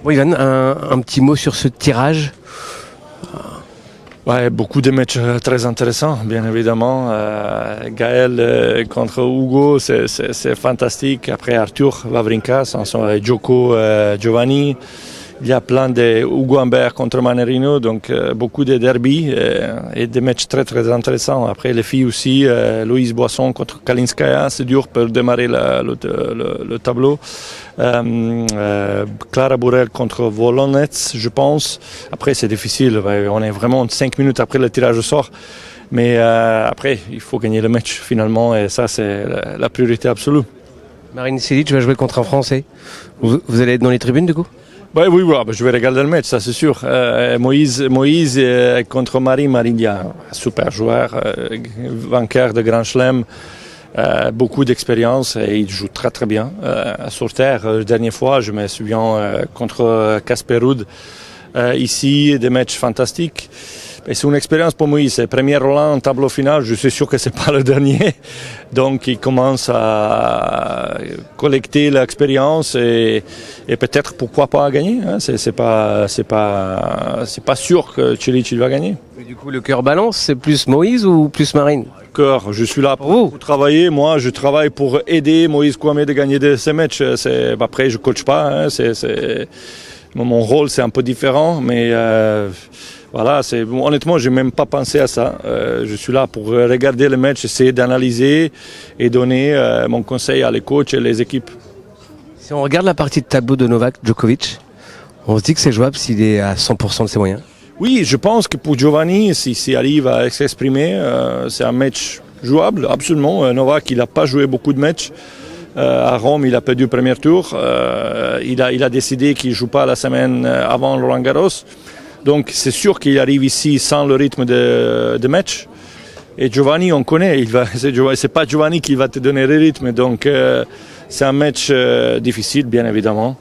Bon, Ivan, un petit mot sur ce tirage. Ouais, beaucoup de matchs très intéressants, bien évidemment. Gaël contre Hugo, c'est fantastique. Après Arthur Wawrinka, Djoko Giovanni. Il y a plein de Hugo Humbert contre Manerino, donc beaucoup de derbies et des matchs très très intéressants. Après les filles aussi, Louise Boisson contre Kalinskaya, c'est dur pour démarrer le tableau. Clara Burel contre Volonets, je pense. Après c'est difficile, on est vraiment 5 minutes après le tirage au sort. Mais après, il faut gagner le match finalement et ça c'est la priorité absolue. Marine Silic va jouer contre un Français. Vous allez être dans les tribunes du coup? Oui, je vais regarder le match, ça c'est sûr. Moïse contre Marine Dia, super joueur, vainqueur de Grand Chelem, beaucoup d'expérience et il joue très très bien. Sur terre, la dernière fois, je me souviens contre Casper Ruud, ici, des matchs fantastiques. Et c'est une expérience pour Moïse. C'est le premier Roland en tableau final. Je suis sûr que c'est pas le dernier. Donc, il commence à collecter l'expérience et peut-être pourquoi pas gagner. Hein. C'est pas sûr que Cilic va gagner. Mais du coup, le cœur balance, c'est plus Moïse ou plus Marine? Cœur, je suis là pour travailler. Moi, je travaille pour aider Moïse Kouamé de gagner ces matchs. Après, je coach pas. Hein. Mon rôle, c'est un peu différent, mais. Voilà, honnêtement, je n'ai même pas pensé à ça. Je suis là pour regarder le match, essayer d'analyser et donner mon conseil à les coachs et les équipes. Si on regarde la partie de tableau de Novak Djokovic, on se dit que c'est jouable s'il est à 100% de ses moyens. Oui, je pense que pour Giovanni, s'il arrive à s'exprimer, c'est un match jouable, absolument. Novak, il n'a pas joué beaucoup de matchs. À Rome, il a perdu le premier tour. Il a décidé qu'il ne joue pas la semaine avant Roland Garros. Donc c'est sûr qu'il arrive ici sans le rythme de match. Et Giovanni, on connaît, c'est pas Giovanni qui va te donner le rythme. Donc c'est un match difficile, bien évidemment.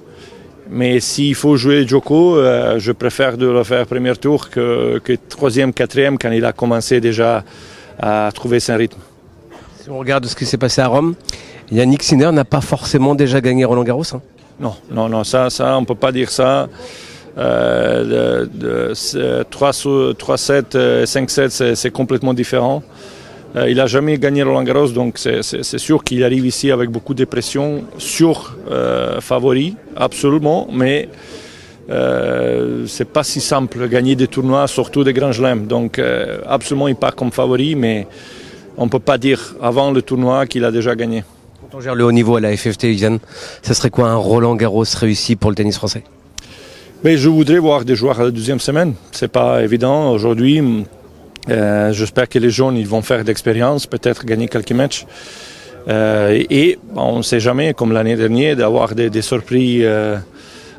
Mais s'il faut jouer Djoko, je préfère de le faire premier tour que troisième, quatrième, quand il a commencé déjà à trouver son rythme. Si on regarde ce qui s'est passé à Rome, Yannick Sinner n'a pas forcément déjà gagné Roland Garros. Hein. Non, ça on ne peut pas dire ça. 3-7, 5-7, c'est complètement différent. Il n'a jamais gagné Roland Garros, donc c'est sûr qu'il arrive ici avec beaucoup de pression sur favori, absolument, mais c'est pas si simple gagner des tournois, surtout des Grands Chelems. Donc absolument, il part comme favori, mais on ne peut pas dire avant le tournoi qu'il a déjà gagné. Quand on gère le haut niveau à la FFT, Yann, ça serait quoi un Roland Garros réussi pour le tennis français? Mais je voudrais voir des joueurs à la deuxième semaine. C'est pas évident aujourd'hui. J'espère que les jeunes ils vont faire d'expérience, peut-être gagner quelques matchs. On ne sait jamais, comme l'année dernière, d'avoir des surprises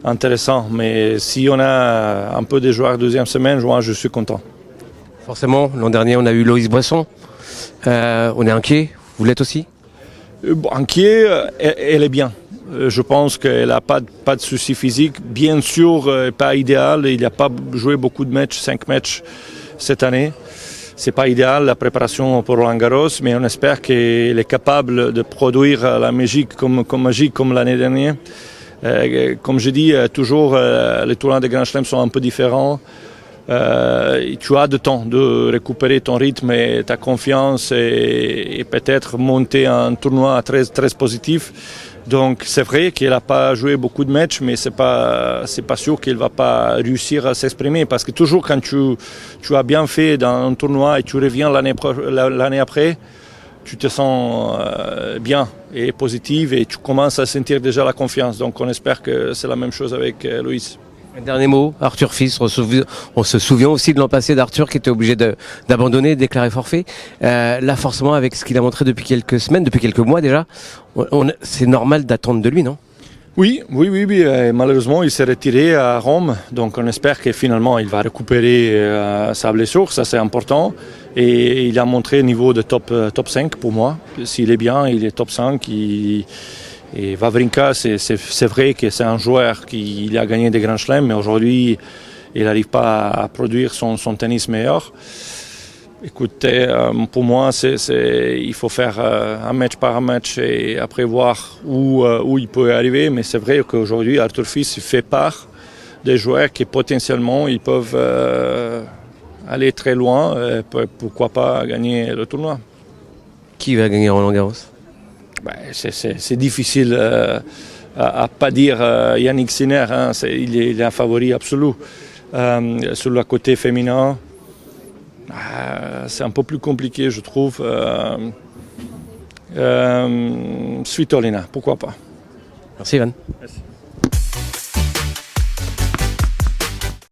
intéressantes. Mais si on a un peu de joueurs deuxième semaine, moi, je suis content. Forcément, l'an dernier, on a eu Loïs Boisson. On est inquiet. Vous l'êtes aussi? Inquiet, elle est bien. Je pense qu'elle n'a pas de soucis physiques. Bien sûr, pas idéal. Il n'a pas joué beaucoup de matchs, 5 matchs cette année. C'est pas idéal la préparation pour Roland Garros, mais on espère qu'elle est capable de produire la magie comme l'année dernière. Comme je dis, toujours les tournois de Grand Chelem sont un peu différents. Tu as de temps de récupérer ton rythme et ta confiance et peut-être monter un tournoi très, très positif. Donc c'est vrai qu'elle n'a pas joué beaucoup de matchs, mais c'est pas sûr qu'elle va pas réussir à s'exprimer parce que toujours quand tu as bien fait dans un tournoi et tu reviens l'année après, tu te sens bien et positive et tu commences à sentir déjà la confiance. Donc on espère que c'est la même chose avec Loïs. Un dernier mot, Arthur Fils, on se souvient aussi de l'an passé d'Arthur qui était obligé d'abandonner, de déclarer forfait. Là forcément avec ce qu'il a montré depuis quelques semaines, depuis quelques mois déjà, c'est normal d'attendre de lui, non? Oui. Malheureusement il s'est retiré à Rome, donc on espère que finalement il va récupérer sa blessure, ça c'est important. Et il a montré un niveau de top 5 pour moi. S'il est bien, il est top 5. Et Wawrinka, c'est vrai que c'est un joueur qui a gagné des grands chelems, mais aujourd'hui, il n'arrive pas à produire son tennis meilleur. Écoutez, pour moi, il faut faire un match par match et après voir où il peut arriver. Mais c'est vrai qu'aujourd'hui, Arthur Fils fait part des joueurs qui potentiellement ils peuvent aller très loin, pourquoi pas gagner le tournoi. Qui va gagner Roland-Garros? C'est difficile à pas dire Yannick Sinner, hein, il est un favori absolu. Sur le côté féminin, c'est un peu plus compliqué, je trouve. Svitolina, pourquoi pas. Merci Ivan. Merci.